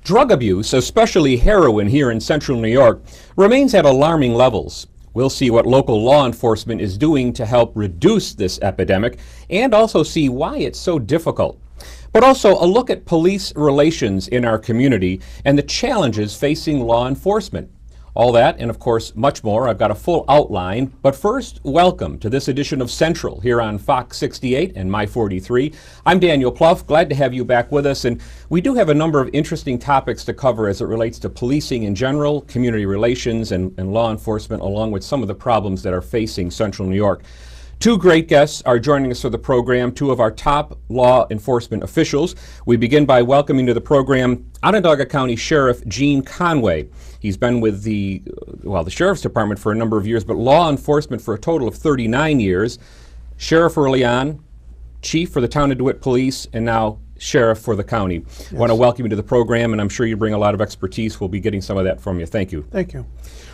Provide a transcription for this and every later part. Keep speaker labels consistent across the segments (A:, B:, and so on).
A: Drug abuse, especially heroin here in central New York, remains at alarming levels. We'll see what local law enforcement is doing to help reduce this epidemic and also see why it's so difficult. But also a look at police relations in our community and the challenges facing law enforcement. All that and of course much more. I've got a full outline, but first, welcome to this edition of Central here on Fox 68 and My 43. I'm Daniel Pluff, glad to have you back with us, and we do have a number of interesting topics to cover as it relates to policing in general, community relations, and law enforcement, along with some of the problems that are facing central New York. Two great guests are joining us for the program, two of our top law enforcement officials. We begin by welcoming to the program Onondaga County Sheriff Gene Conway. He's been with the Sheriff's Department for a number of years, but law enforcement for a total of 39 years. Sheriff early on, Chief for the Town of DeWitt Police, and now Sheriff for the county. Yes. I want to welcome you to the program, and I'm sure you bring a lot of expertise. We'll be getting some of that from you. Thank you.
B: Thank you.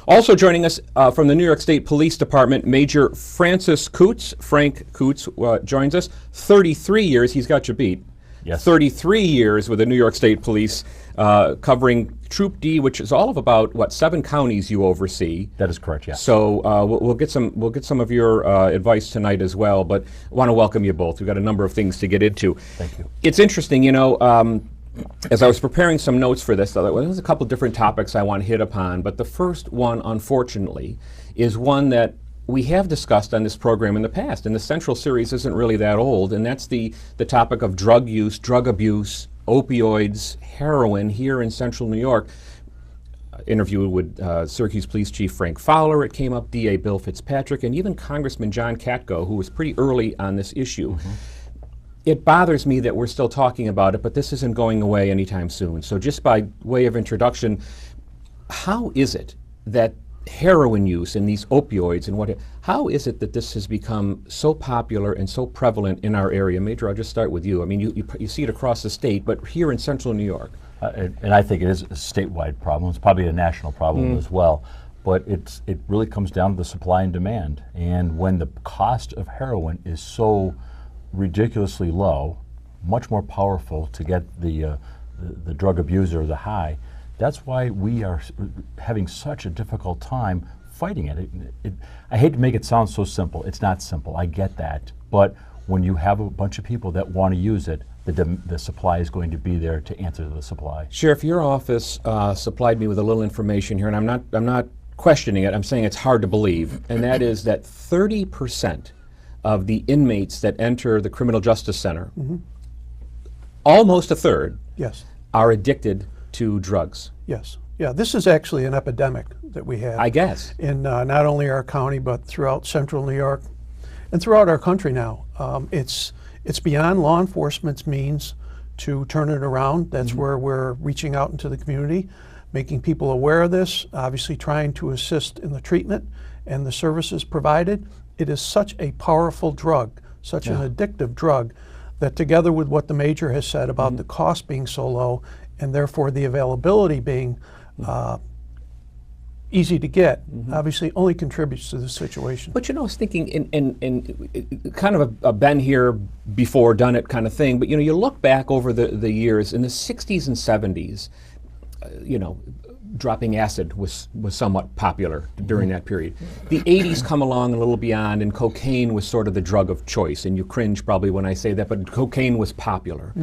A: Also joining us from the New York State Police Department, Major Francis Coots. Frank Coots joins us. 33 years, he's got you beat.
C: Yes.
A: 33 years with the New York State Police, covering Troop D, which is all of about 7 counties you oversee.
C: That is correct. Yeah.
A: So we'll get some of your advice tonight as well. But I want to welcome you both. We've got a number of things to get into.
C: Thank you.
A: It's interesting, as I was preparing some notes for this, there's a couple different topics I want to hit upon, but the first one, unfortunately, is one that we have discussed on this program in the past, and the Central series isn't really that old, and that's the topic of drug use, drug abuse, opioids, heroin here in central New York. Interview with Syracuse Police Chief Frank Fowler, it came up, DA Bill Fitzpatrick, and even Congressman John Katko, who was pretty early on this issue. Mm-hmm. It bothers me that we're still talking about it, but this isn't going away anytime soon. So just by way of introduction, how is it that heroin use and these opioids and how is it that this has become so popular and so prevalent in our area? Major, I'll just start with you. I mean, you see it across the state, but here in central New York.
C: And I think it is a statewide problem. It's probably a national problem as well. But it really comes down to the supply and demand. And when the cost of heroin is so ridiculously low, much more powerful to get the drug abuser, the high. That's why we are having such a difficult time fighting it. I hate to make it sound so simple. It's not simple. I get that. But when you have a bunch of people that want to use it, the supply is going to be there to answer the supply.
A: Sheriff, your office supplied me with a little information here, and I'm not questioning it. I'm saying it's hard to believe, and that is that 30% of the inmates that enter the criminal justice center, almost a third,
B: yes,
A: are addicted to drugs.
B: Yes. Yeah, this is actually an epidemic that we have.
A: I guess.
B: In not only our county, but throughout central New York and throughout our country now. It's beyond law enforcement's means to turn it around. That's where we're reaching out into the community, making people aware of this, obviously trying to assist in the treatment and the services provided. It is such a powerful drug, such an addictive drug, that together with what the Major has said about the cost being so low and therefore the availability being easy to get, obviously only contributes to the situation.
A: But I was thinking, in kind of a been here before, done it kind of thing, but you look back over the years, in the 60s and 70s, dropping acid was somewhat popular during that period. The 80s come along a little beyond, and cocaine was sort of the drug of choice, and you cringe probably when I say that, but cocaine was popular.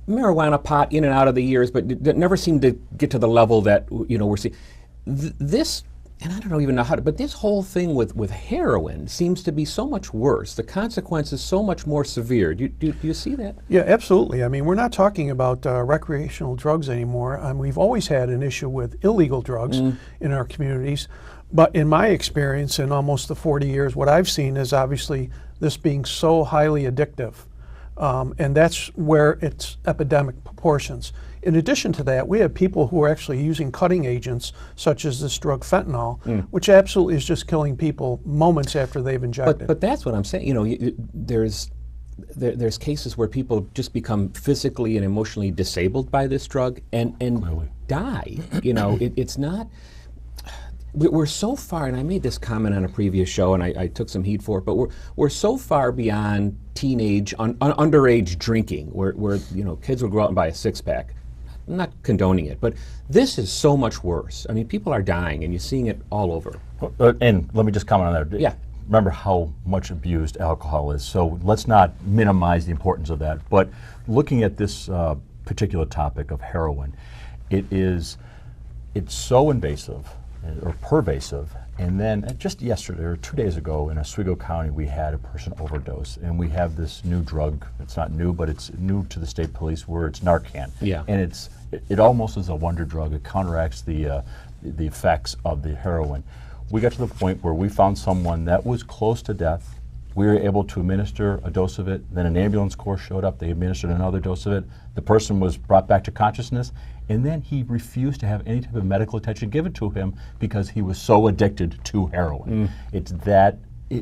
A: Marijuana, pot, in and out of the years, but it never seemed to get to the level that we're seeing. This, and I don't even know how to, but this whole thing with heroin seems to be so much worse. The consequences so much more severe. Do you see that?
B: Yeah, absolutely. I mean, we're not talking about recreational drugs anymore. We've always had an issue with illegal drugs in our communities. But in my experience, in almost the 40 years, what I've seen is obviously this being so highly addictive. And that's where it's epidemic proportions. In addition to that, we have people who are actually using cutting agents, such as this drug fentanyl, which absolutely is just killing people moments after they've injected.
A: But that's what I'm saying. There's cases where people just become physically and emotionally disabled by this drug and die. It's not. We're so far, and I made this comment on a previous show, and I took some heat for it. But we're so far beyond teenage, underage drinking, where kids will go out and buy a 6-pack. I'm not condoning it, but this is so much worse. I mean, people are dying, and you're seeing it all over.
C: And let me just comment on that.
A: Yeah.
C: Remember how much abused alcohol is, so let's not minimize the importance of that. But looking at this particular topic of heroin, it's so invasive or pervasive. And then just yesterday or 2 days ago in Oswego County, we had a person overdose, and we have this new drug. It's not new, but it's new to the state police, where it's Narcan.
A: Yeah.
C: And it almost is a wonder drug. It counteracts the effects of the heroin. We got to the point where we found someone that was close to death. We were able to administer a dose of it. Then an ambulance corps showed up. They administered another dose of it. The person was brought back to consciousness, and then he refused to have any type of medical attention given to him because he was so addicted to heroin. It's that,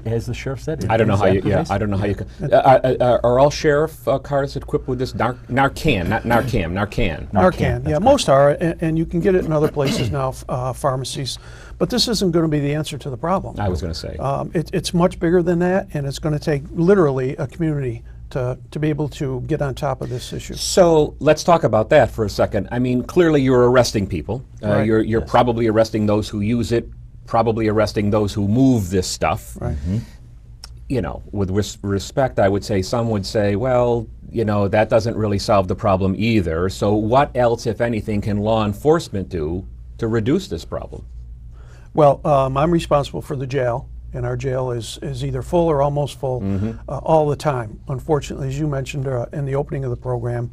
C: as the sheriff said.
A: I don't know how you. Yeah, I don't know how you. Are all sheriff cars equipped with this Narcan, not Narcan, Narcan?
B: Narcan, yeah, most are, and you can get it in other places now, pharmacies. But this isn't going to be the answer to the problem.
A: I was going to say.
B: It's much bigger than that, and it's going to take literally a community to be able to get on top of this issue.
A: So let's talk about that for a second. I mean, clearly you're arresting people.
B: Right.
A: You're probably arresting those who use it, probably arresting those who move this stuff.
B: Right.
A: You know, with respect, I would say some would say, well, you know, that doesn't really solve the problem either. So what else, if anything, can law enforcement do to reduce this problem?
B: Well, I'm responsible for the jail, and our jail is either full or almost full all the time. Unfortunately, as you mentioned in the opening of the program,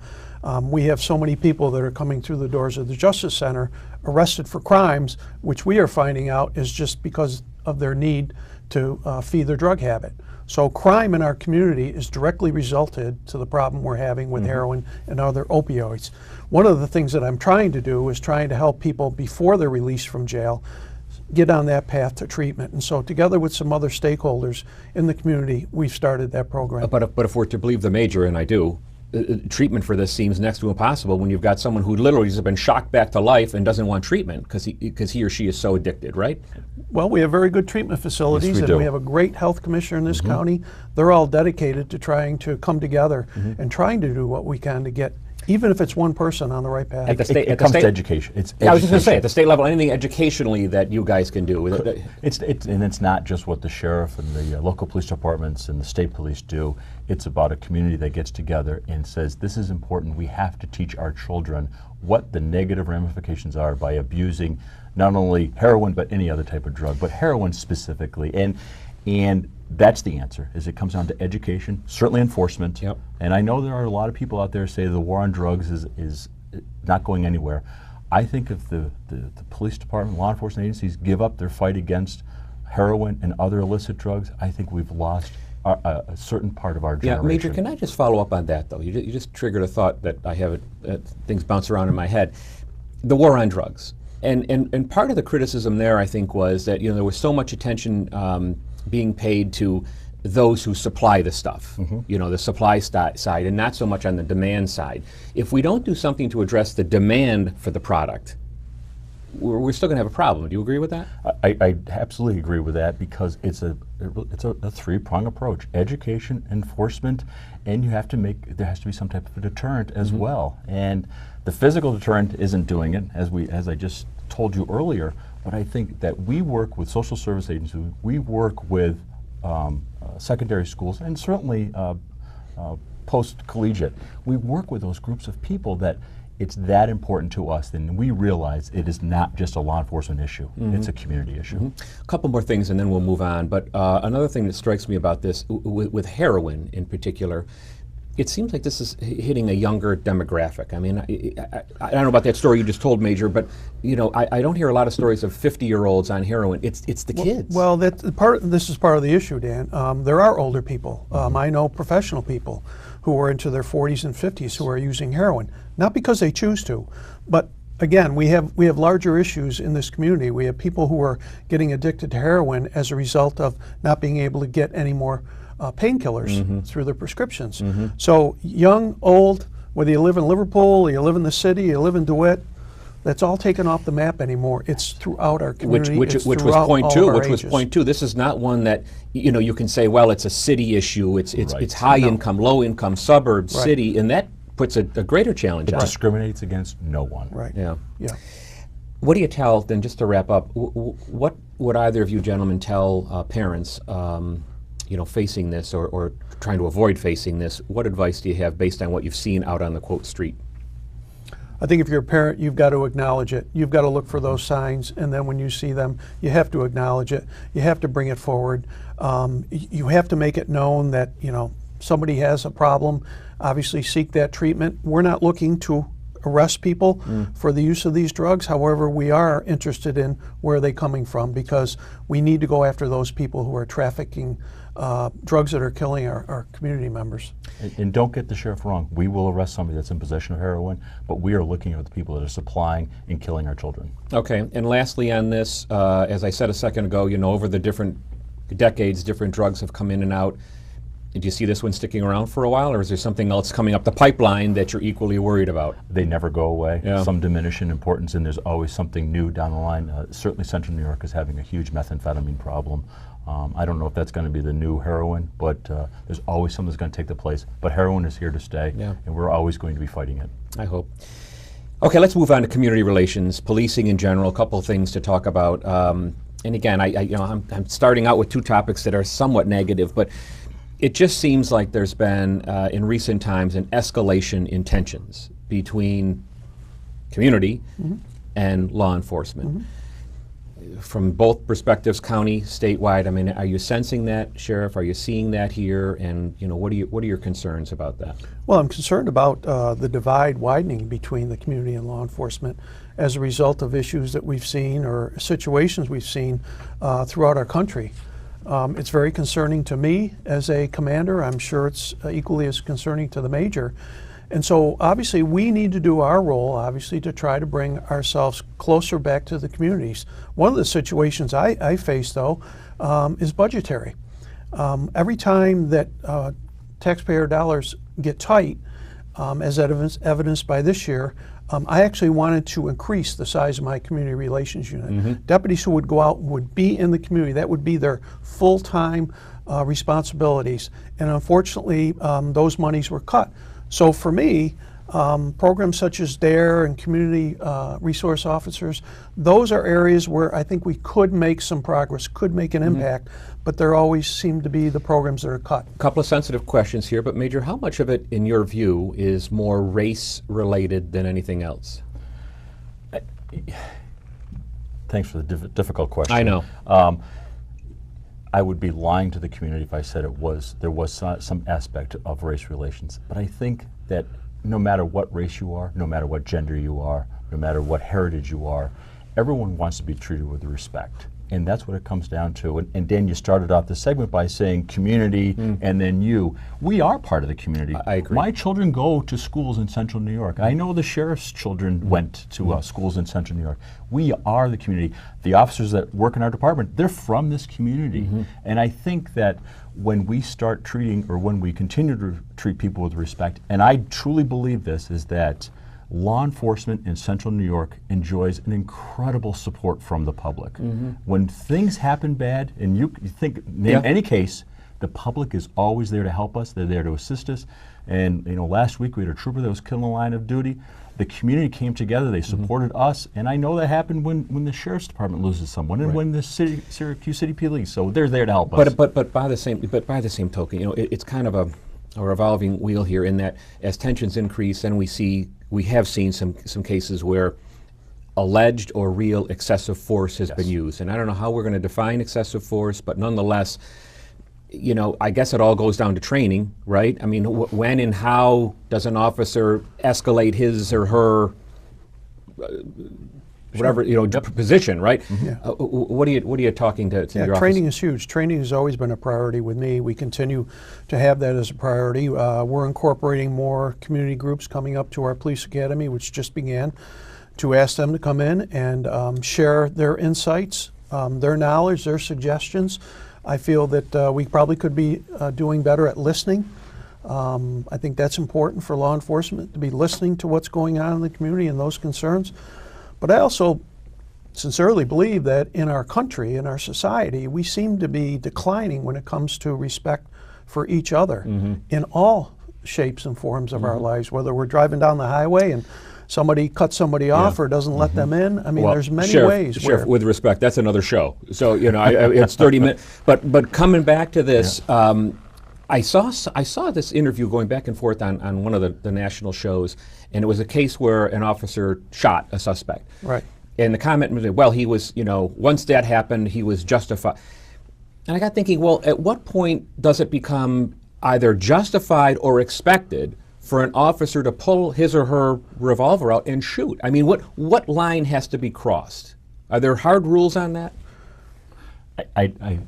B: we have so many people that are coming through the doors of the Justice Center arrested for crimes, which we are finding out is just because of their need to feed their drug habit. So crime in our community is directly resulted to the problem we're having with heroin and other opioids. One of the things that I'm trying to do is trying to help people before they're released from jail get on that path to treatment. And so together with some other stakeholders in the community, we've started that program.
A: But if we're to believe the major, and I do, treatment for this seems next to impossible when you've got someone who literally has been shocked back to life and doesn't want treatment because he or she is so addicted, right?
B: Well, we have very good treatment facilities,
C: Yes,
B: and we have a great health commissioner in this county. They're all dedicated to trying to come together and trying to do what we can to get, even if it's one person, on the right path.
C: It comes to education. It's
A: I was just going to say, at the state level, anything educationally that you guys can do.
C: And it's not just what the sheriff and the local police departments and the state police do. It's about a community that gets together and says, this is important. We have to teach our children what the negative ramifications are by abusing not only heroin but any other type of drug, but heroin specifically. And that's the answer, is it comes down to education, certainly enforcement.
A: Yep.
C: And I know there are a lot of people out there who say the war on drugs is not going anywhere. I think if the police department, law enforcement agencies give up their fight against heroin and other illicit drugs, I think we've lost a certain part of our generation.
A: Yeah, Major, can I just follow up on that, though? You just triggered a thought that I have, things bounce around in my head. The war on drugs. And part of the criticism there, I think, was that, you know, there was so much attention being paid to those who supply the stuff, you know, the supply side, and not so much on the demand side. If we don't do something to address the demand for the product, we're still going to have a problem. Do you agree with that?
C: I absolutely agree with that, because it's a three-prong approach: education, enforcement, and there has to be some type of a deterrent as well. And the physical deterrent isn't doing it, as I just told you earlier. But I think that we work with social service agencies, we work with secondary schools, and certainly post-collegiate. We work with those groups of people that it's that important to us, then we realize it is not just a law enforcement issue, it's a community issue.
A: A couple more things and then we'll move on. But another thing that strikes me about this, with heroin in particular, it seems like this is hitting a younger demographic. I mean, I don't know about that story you just told, Major, but you know, I don't hear a lot of stories of 50-year-olds on heroin. It's the kids.
B: Well, this is part of the issue, Dan. There are older people. I know professional people who are into their 40s and 50s who are using heroin, not because they choose to, but again, we have larger issues in this community. We have people who are getting addicted to heroin as a result of not being able to get any more painkillers through their prescriptions. So young, old, whether you live in Liverpool, or you live in the city, you live in DeWitt, that's all taken off the map anymore. It's throughout our community.
A: Which was point two. Which was point two. This is not one that, you know, you can say, well, it's a city issue. It's high income, low income, suburbs, city, and that puts a greater challenge
C: It
A: on it.
C: discriminates against no one.
B: Right.
A: Yeah.
B: Yeah.
A: What do you tell, then just to wrap up, what would either of you gentlemen tell parents, facing this or trying to avoid facing this? What advice do you have based on what you've seen out on the quote street?
B: I think if you're a parent, you've got to acknowledge it. You've got to look for those signs, and then when you see them, you have to acknowledge it. You have to bring it forward. You have to make it known that, somebody has a problem. Obviously seek that treatment. We're not looking to arrest people for the use of these drugs. However, we are interested in where they're coming from, because we need to go after those people who are trafficking drugs that are killing our community members.
C: And don't get the sheriff wrong. We will arrest somebody that's in possession of heroin, but we are looking at the people that are supplying and killing our children.
A: Okay, and lastly on this, as I said a second ago, over the different decades, different drugs have come in and out. Did you see this one sticking around for a while, or is there something else coming up the pipeline that you're equally worried about?
C: They never go away.
A: Yeah.
C: Some diminish in importance, and there's always something new down the line. Certainly Central New York is having a huge methamphetamine problem. I don't know if that's going to be the new heroin, but there's always something that's going to take the place. But heroin is here to stay,
A: Yeah.
C: and we're always going to be fighting it.
A: I hope. Okay, let's move on to community relations, policing in general, a couple of things to talk about. And again, I'm starting out with two topics that are somewhat negative, but it just seems like there's been, in recent times, an escalation in tensions between community and law enforcement. From both perspectives, county, statewide, are you sensing that, Sheriff? Are you seeing that here? And what are your concerns about that?
B: Well, I'm concerned about the divide widening between the community and law enforcement as a result of issues that we've seen or situations we've seen throughout our country. It's very concerning to me as a commander. I'm sure it's equally as concerning to the major. And so obviously we need to do our role, obviously, to try to bring ourselves closer back to the communities. One of the situations I face, though, is budgetary. Every time that taxpayer dollars get tight, as evidenced by this year, I actually wanted to increase the size of my community relations unit. Deputies who would go out would be in the community. That would be their full-time responsibilities. And unfortunately, those monies were cut. So for me, programs such as DARE and community resource officers, those are areas where I think we could make some progress, could make an impact, but there always seem to be the programs that are cut.
A: A couple of sensitive questions here, but Major, how much of it, in your view, is more race-related than anything else?
C: Thanks for the difficult question.
A: I know.
C: I would be lying to the community if I said there was some aspect of race relations. But I think that no matter what race you are, no matter what gender you are, no matter what heritage you are, everyone wants to be treated with respect. And that's what it comes down to. And Dan, you started off the segment by saying community and then you. We are part of the community.
A: I agree.
C: My children go to schools in Central New York. I know the sheriff's children went to schools in Central New York. We are the community. The officers that work in our department, they're from this community. And I think that when we start treating, or when we continue to treat people with respect, and I truly believe this, is that law enforcement in Central New York enjoys an incredible support from the public. When things happen bad, and you think, name any case, the public is always there to help us. They're there to assist us. And last week we had a trooper that was killed in the line of duty. The community came together. They supported us, and I know that happened when the sheriff's department loses someone, and when the Syracuse City Police. So they're there to help us.
A: But by the same token, it's kind of a revolving wheel here, in that as tensions increase, and we have seen some cases where alleged or real excessive force has been used. And I don't know how we're going to define excessive force, but nonetheless, I guess it all goes down to training, right? I mean, when and how does an officer escalate his or her whatever position, right? What are you talking to your
B: training
A: office?
B: is huge. Training has always been a priority with me. We continue to have that as a priority. We're incorporating more community groups coming up to our police academy, which just began, to ask them to come in and share their insights, their knowledge, their suggestions. I feel that we probably could be doing better at listening. I think that's important for law enforcement, to be listening to what's going on in the community and those concerns. But I also sincerely believe that in our country, in our society, we seem to be declining when it comes to respect for each other in all shapes and forms of our lives, whether we're driving down the highway and somebody cuts somebody off or doesn't let them in. I mean,
A: Well,
B: there's many
A: Sheriff,
B: ways
A: Sheriff,
B: where
A: with respect, that's another show. So, you know, it's 30 minutes. But coming back to this, I saw this interview going back and forth on one of the national shows, and it was a case where an officer shot a suspect.
B: Right.
A: And the comment was, well, he was, you know, once that happened, he was justified. And I got thinking, well, at what point does it become either justified or expected for an officer to pull his or her revolver out and shoot? I mean, what line has to be crossed? Are there hard rules on that?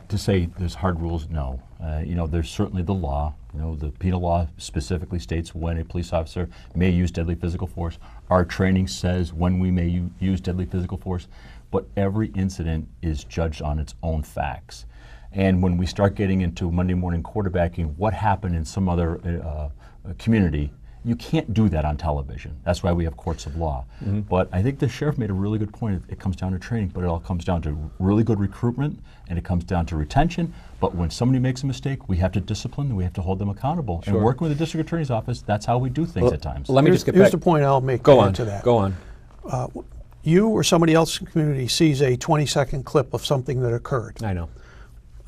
C: To say there's hard rules, no. You know, there's certainly the law. You know, the penal law specifically states when a police officer may use deadly physical force. Our training says when we may use deadly physical force, but every incident is judged on its own facts. And when we start getting into Monday morning quarterbacking, what happened in some other community, you can't do that on television. That's why we have courts of law. But I think the sheriff made a really good point. It comes down to training, but it all comes down to really good recruitment, and it comes down to retention. But when somebody makes a mistake, we have to discipline them, we have to hold them accountable. And working with the district attorney's office, that's how we do things at times.
A: Let me just get
B: here's
A: back.
B: the point I'll make
A: Go on
B: to that.
A: Go on.
B: You or somebody else in the community sees a 20-second clip of something that occurred.
A: I know.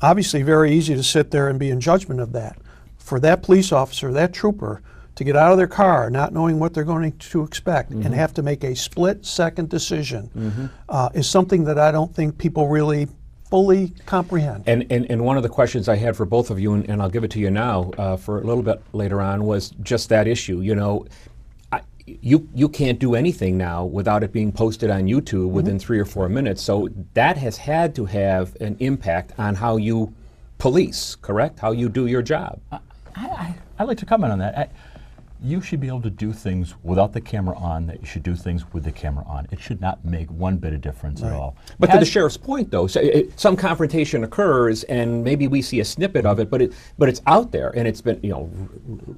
B: Obviously very easy to sit there and be in judgment of that. For that police officer, that trooper, to get out of their car not knowing what they're going to expect and have to make a split-second decision is something that I don't think people really fully comprehend.
A: And one of the questions I had for both of you, and I'll give it to you now for a little bit later on, was just that issue. You know, you can't do anything now without it being posted on YouTube within 3 or 4 minutes. So that has had to have an impact on how you police, correct? How you do your job.
C: I'd like to comment on that. You should be able to do things without the camera on, that you should do things with the camera on. It should not make one bit of difference at all.
A: But to the sheriff's point, though, some confrontation occurs, and maybe we see a snippet of it, but it's out there, and it's been, you know,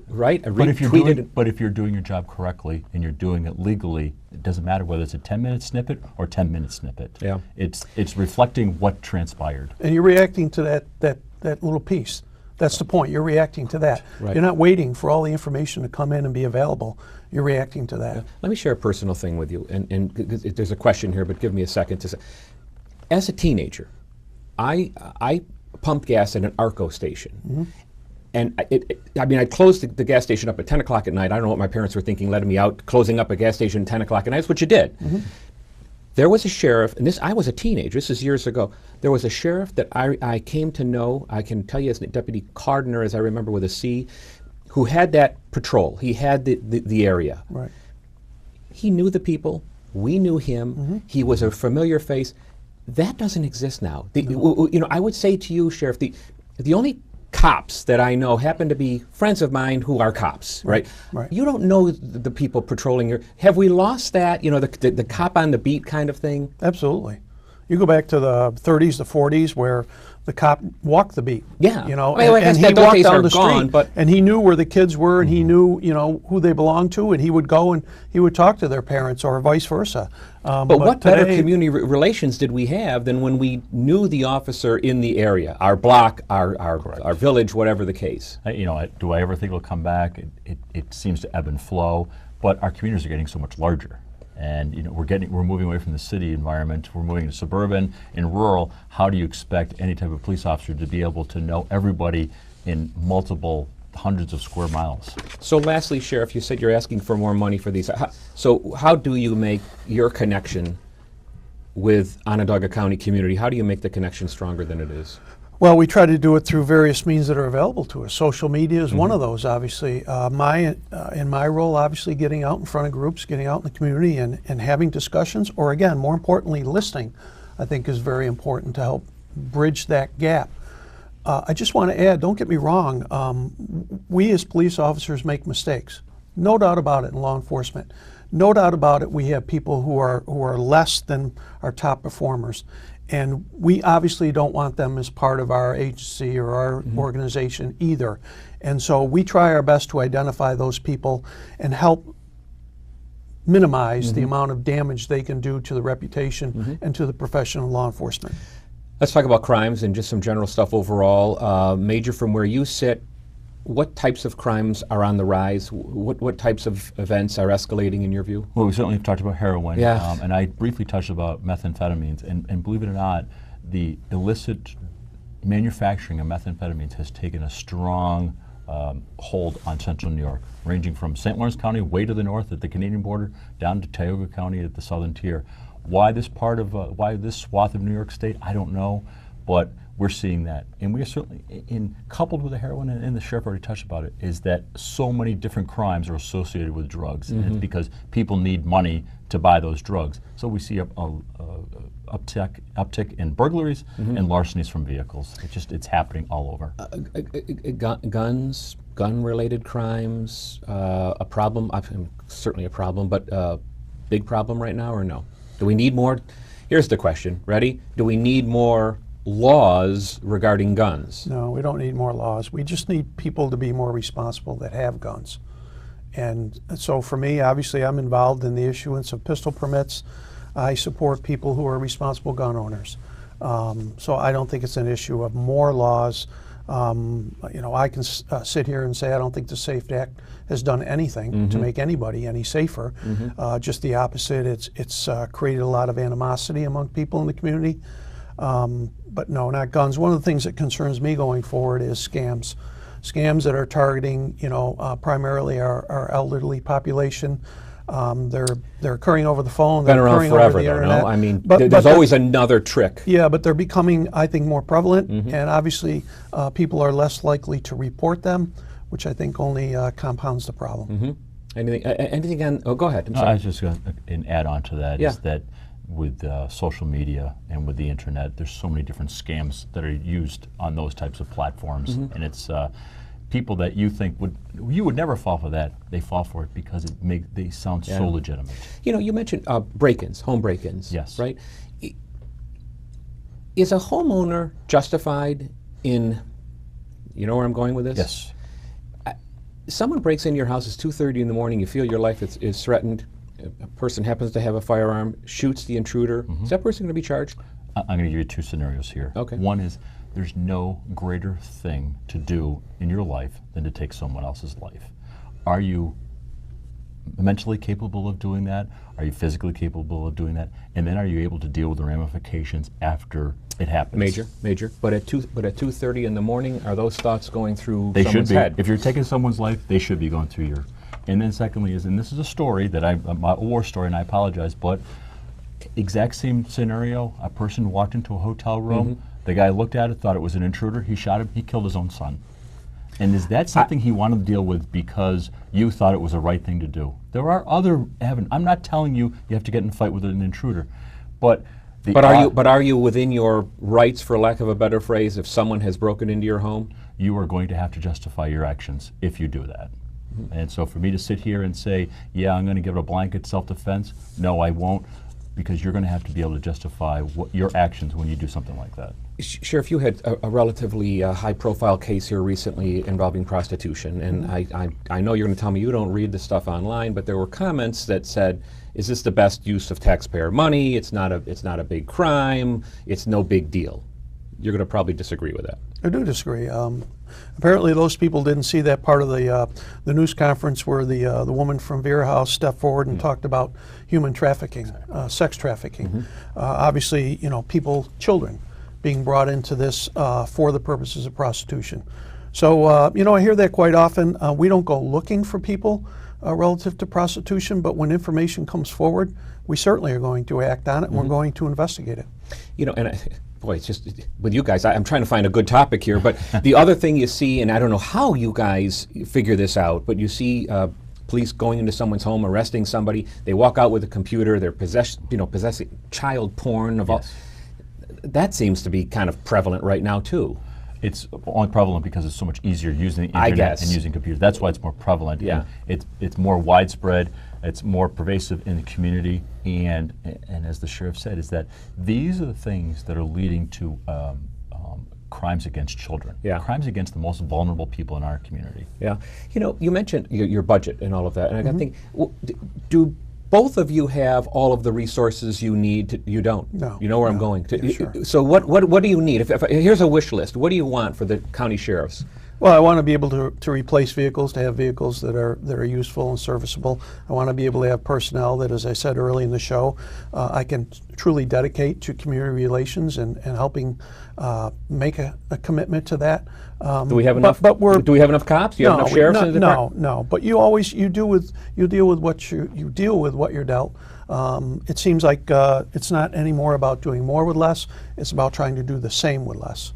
A: right?
C: But if you're doing your job correctly and you're doing it legally, it doesn't matter whether it's a 10-minute snippet or 10-minute snippet.
A: Yeah.
C: It's reflecting what transpired.
B: And you're reacting to that little piece. That's the point. You're reacting to that.
A: Right.
B: You're not waiting for all the information to come in and be available. You're reacting to that.
A: Let me share a personal thing with you, and there's a question here, but give me a second to say. As a teenager, I pumped gas at an Arco station. And I mean, I closed the gas station up at 10 o'clock at night. I don't know what my parents were thinking, letting me out, closing up a gas station at 10 o'clock at night. That's what you did. There was a sheriff, and I was a teenager, this is years ago. There was a sheriff that I came to know, I can tell you as Deputy Cardiner, as I remember with a C, who had that patrol. He had the area.
B: Right.
A: He knew the people, we knew him, he was a familiar face. That doesn't exist now. You know, I would say to you, Sheriff, the only cops that I know happen to be friends of mine who are cops, right?
B: Right.
A: You don't know the people patrolling your. Have we lost that? You know, the cop on the beat kind of thing.
B: Absolutely. You go back to the 30s, the 40s, where the cop walked the beat.
A: Yeah.
B: You know,
A: I mean,
B: and he
A: those
B: walked
A: days
B: down
A: are
B: the
A: gone,
B: street,
A: but-
B: and he knew where the kids were, and he knew, you know, who they belonged to, and he would go and he would talk to their parents, or vice versa.
A: But what better
B: today,
A: community relations did we have than when we knew the officer in the area, our block, our village, whatever the case?
C: You know, do I ever think it'll come back? It seems to ebb and flow, but our communities are getting so much larger. And you know, we're moving away from the city environment. We're moving to suburban and rural. How do you expect any type of police officer to be able to know everybody in multiple hundreds of square miles?
A: So lastly, Sheriff, you said you're asking for more money for these. So how do you make your connection with Onondaga County community? How do you make the connection stronger than it is?
B: Well, we try to do it through various means that are available to us. Social media is one of those, obviously. In my role, obviously, getting out in front of groups, getting out in the community and having discussions, or again, more importantly, listening, I think is very important to help bridge that gap. I just want to add, don't get me wrong, we as police officers make mistakes. No doubt about it in law enforcement. No doubt about it, we have people who are less than our top performers. And we obviously don't want them as part of our agency or our organization either. And so we try our best to identify those people and help minimize the amount of damage they can do to the reputation and to the profession of law enforcement.
A: Let's talk about crimes and just some general stuff overall. Major, from where you sit, what types of crimes are on the rise? What types of events are escalating in your view?
C: Well, we certainly have talked about heroin,
A: Yeah.
C: and I briefly touched about methamphetamines, and believe it or not, the illicit manufacturing of methamphetamines has taken a strong hold on central New York, ranging from St. Lawrence County way to the north at the Canadian border, down to Tioga County at the southern tier. Why this swath of New York State, I don't know, but we're seeing that. And we are certainly, coupled with the heroin, and the sheriff already touched about it, is that so many different crimes are associated with drugs. And it's because people need money to buy those drugs. So we see a uptick in burglaries and larcenies from vehicles. It's happening all over.
A: Guns, gun-related crimes, a problem, certainly a problem, but big problem right now or no? Do we need more? Here's the question, ready? Do we need more laws regarding guns?
B: No, we don't need more laws. We just need people to be more responsible that have guns. And so for me, obviously, I'm involved in the issuance of pistol permits. I support people who are responsible gun owners. So I don't think it's an issue of more laws. I can sit here and say I don't think the SAFE Act has done anything to make anybody any safer. Just the opposite. It's created a lot of animosity among people in the community. But no, not guns. One of the things that concerns me going forward is scams. Scams that are targeting, primarily our elderly population. They're occurring over the phone.
A: Been
B: they're
A: around
B: occurring
A: forever,
B: over the
A: though,
B: internet.
A: no? I mean,
B: But
A: there's always another trick.
B: Yeah, but they're becoming, I think, more prevalent, and obviously people are less likely to report them, which I think only compounds the problem.
A: Anything on? Oh, go ahead. I'm
C: No,
A: sorry.
C: I was just going to add on to that,
A: Yeah.
C: is that with social media and with the internet, there's so many different scams that are used on those types of platforms, and it's people that you think you would never fall for that. They fall for it because they sound so legitimate.
A: You mentioned break-ins, home break-ins.
C: Yes.
A: Right. Is a homeowner justified in? You know where I'm going with this?
C: Yes.
A: Someone breaks into your house. It's 2:30 in the morning. You feel your life is threatened. A person happens to have a firearm, shoots the intruder. Is that person going to be charged?
C: I'm going to give you two scenarios here.
A: Okay.
C: One is there's no greater thing to do in your life than to take someone else's life. Are you mentally capable of doing that? Are you physically capable of doing that? And then are you able to deal with the ramifications after it happens?
A: Major. But at 2:30 in the morning, are those thoughts going through
C: They should
A: someone's
C: be.
A: head?
C: If you're taking someone's life, they should be going through your. And then secondly is, and this is a story that a war story, and I apologize, but exact same scenario. A person walked into a hotel room. The guy looked at it, thought it was an intruder. He shot him. He killed his own son. And is that something he wanted to deal with because you thought it was the right thing to do? There are other avenues. I'm not telling you have to get in a fight with an intruder, but
A: are you within your rights, for lack of a better phrase, if someone has broken into your home?
C: You are going to have to justify your actions if you do that. And so for me to sit here and say, yeah, I'm going to give it a blanket self-defense, no, I won't, because you're going to have to be able to justify your actions when you do something like that.
A: Sheriff, you had a relatively high-profile case here recently involving prostitution, and I know you're going to tell me you don't read the stuff online, but there were comments that said, "Is this the best use of taxpayer money? It's not a big crime. It's no big deal." You're going to probably disagree with that.
B: I do disagree. Apparently, those people didn't see that part of the news conference where the woman from Vera House stepped forward and talked about human trafficking, sex trafficking. Obviously, children being brought into this for the purposes of prostitution. So, I hear that quite often. We don't go looking for people relative to prostitution, but when information comes forward, we certainly are going to act on it, and we're going to investigate it.
A: Boy, it's just with you guys, I'm trying to find a good topic here, but the other thing you see, and I don't know how you guys figure this out, but you see police going into someone's home, arresting somebody, they walk out with a computer, they're possessing child porn of all. That seems to be kind of prevalent right now too.
C: It's only prevalent because it's so much easier using the
A: I
C: internet
A: guess.
C: and using computers. That's why it's more prevalent.
A: Yeah.
C: And it's more widespread. It's more pervasive in the community. And as the sheriff said, is that these are the things that are leading to crimes against children.
A: Yeah.
C: Crimes against the most vulnerable people in our community.
A: Yeah. You mentioned your budget and all of that, and I got to think, do both of you have all of the resources you need? You don't.
B: No.
A: You know where I'm
B: No.
A: going.
B: Yeah, sure.
A: So what do you need? If here's a wish list. What do you want for the county sheriffs?
B: Well, I want to be able to replace vehicles, to have vehicles that are useful and serviceable. I want to be able to have personnel that, as I said early in the show, I can truly dedicate to community relations and helping make a commitment to that.
A: Do we have enough? Do we have enough cops? Do you have enough sheriffs in the department?
B: No. But you always deal with what you're dealt. It seems like it's not anymore about doing more with less. It's about trying to do the same with less.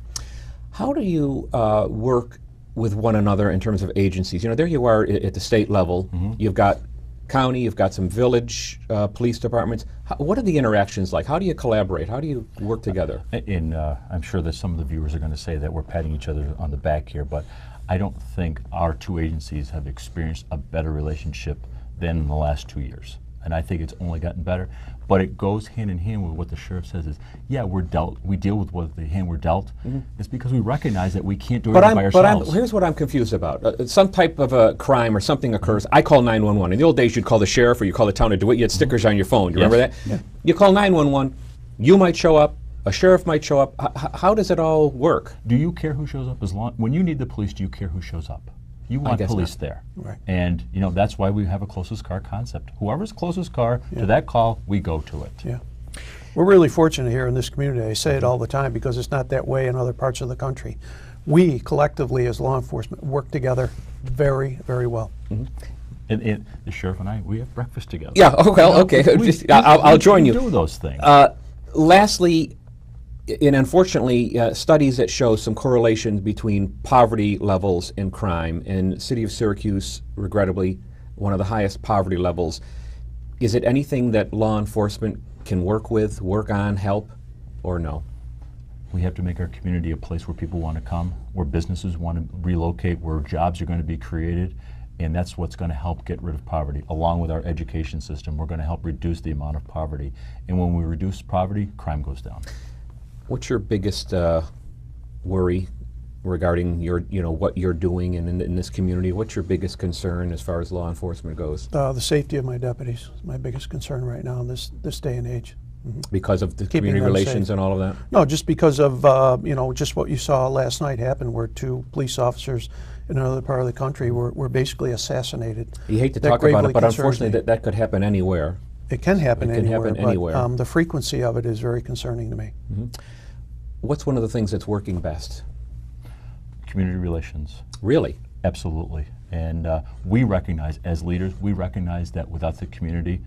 A: How do you work with one another in terms of agencies? You know, there you are at the state level. You've got county, you've got some village police departments. What are the interactions like? How do you collaborate? How do you work together?
C: I'm sure that some of the viewers are going to say that we're patting each other on the back here, but I don't think our two agencies have experienced a better relationship than in the last 2 years. And I think it's only gotten better. But it goes hand in hand with what the sheriff says is, yeah, we deal with what the hand we're dealt. It's because we recognize that we can't do it by ourselves.
A: Here's what I'm confused about. Some type of a crime or something occurs, I call 911. In the old days, you'd call the sheriff or you call the town of DeWitt, you had stickers on your phone. You remember that?
B: Yeah.
A: You call 911, you might show up, a sheriff might show up. How does it all work?
C: Do you care who shows up? When you need the police, do you care who shows up? You want police there.
B: Right.
C: And that's why we have a closest car concept. Whoever's closest car to that call, we go to it.
B: Yeah. We're really fortunate here in this community. I say it all the time because it's not that way in other parts of the country. We collectively as law enforcement work together very, very well.
C: And the sheriff and I, we have breakfast together.
A: Yeah, okay. I'll join you.
C: We do those things.
A: Lastly, and unfortunately, studies that show some correlation between poverty levels and crime, and City of Syracuse, regrettably, one of the highest poverty levels. Is it anything that law enforcement can work on, help, or no?
C: We have to make our community a place where people want to come, where businesses want to relocate, where jobs are going to be created, and that's what's going to help get rid of poverty. Along with our education system, we're going to help reduce the amount of poverty. And when we reduce poverty, crime goes down.
A: What's your biggest worry regarding what you're doing in this community? What's your biggest concern as far as law enforcement goes?
B: The safety of my deputies is my biggest concern right now in this day and age.
A: Because of the
B: Keeping
A: community
B: them
A: relations
B: safe.
A: and all of that?
B: No, just because of just what you saw last night happen, where 2 police officers in another part of the country were basically assassinated.
A: You hate to
B: That
A: talk about
B: gravely
A: it, but
B: concerns
A: unfortunately
B: me.
A: that could happen anywhere.
B: It can happen anywhere.
A: But
B: the frequency of it is very concerning to me.
A: What's one of the things that's working best?
C: Community relations.
A: Really?
C: Absolutely. And we recognize, as leaders, that without the community,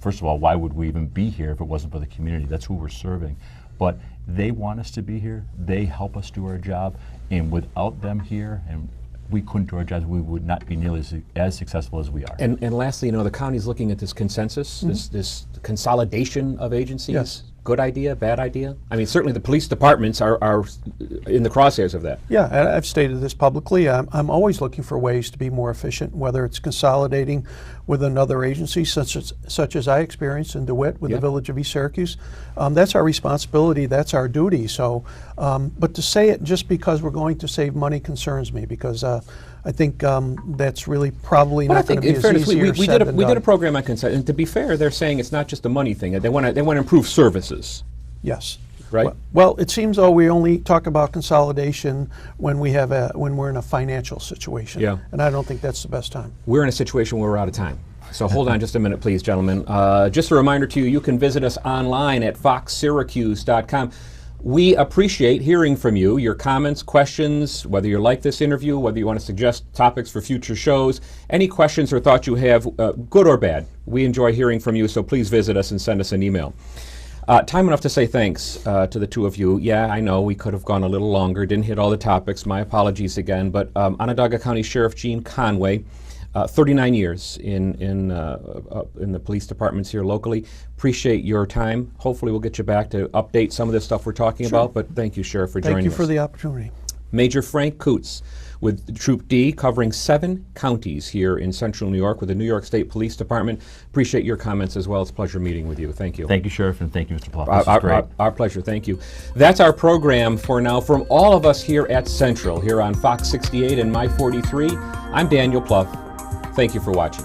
C: first of all, why would we even be here if it wasn't for the community? That's who we're serving. But they want us to be here. They help us do our job. And without them here, and we couldn't do our jobs, we would not be nearly as successful as we are.
A: And lastly, the county's looking at this consensus, this consolidation of agencies.
B: Yes.
A: Good idea, bad idea? I mean, certainly the police departments are in the crosshairs of that.
B: Yeah, I've stated this publicly. I'm always looking for ways to be more efficient, whether it's consolidating with another agency, such as I experienced in DeWitt with the Village of East Syracuse. That's our responsibility. That's our duty. So, but to say it just because we're going to save money concerns me, because I think that's really probably not going to be as easier said than done.
A: We did a program on consent, and to be fair, they're saying it's not just a money thing. They want to improve services.
B: Yes.
A: Right.
B: Well, it seems though we only talk about consolidation when we're in a financial situation.
A: Yeah.
B: And I don't think that's the best time.
A: We're in a situation where we're out of time. So hold on just a minute, please, gentlemen. Just a reminder to you, you can visit us online at foxsyracuse.com. We appreciate hearing from you, your comments, questions, whether you like this interview, whether you want to suggest topics for future shows, any questions or thoughts you have, good or bad. We enjoy hearing from you, so please visit us and send us an email. Time enough to say thanks to the two of you. Yeah, I know we could have gone a little longer, didn't hit all the topics. My apologies again, but Onondaga County Sheriff Gene Conway, 39 years in the police departments here locally. Appreciate your time. Hopefully we'll get you back to update some of this stuff we're talking about, but thank you, Sheriff, for joining us.
B: Thank you for the opportunity.
A: Major Frank Coots with Troop D, covering 7 counties here in Central New York with the New York State Police Department. Appreciate your comments as well. It's a pleasure meeting with you. Thank you.
C: Thank you, Sheriff, and thank you, Mr. Pluff. This is great.
A: Our pleasure. Thank you. That's our program for now. From all of us here at Central, here on Fox 68 and My 43, I'm Daniel Pluff. Thank you for watching.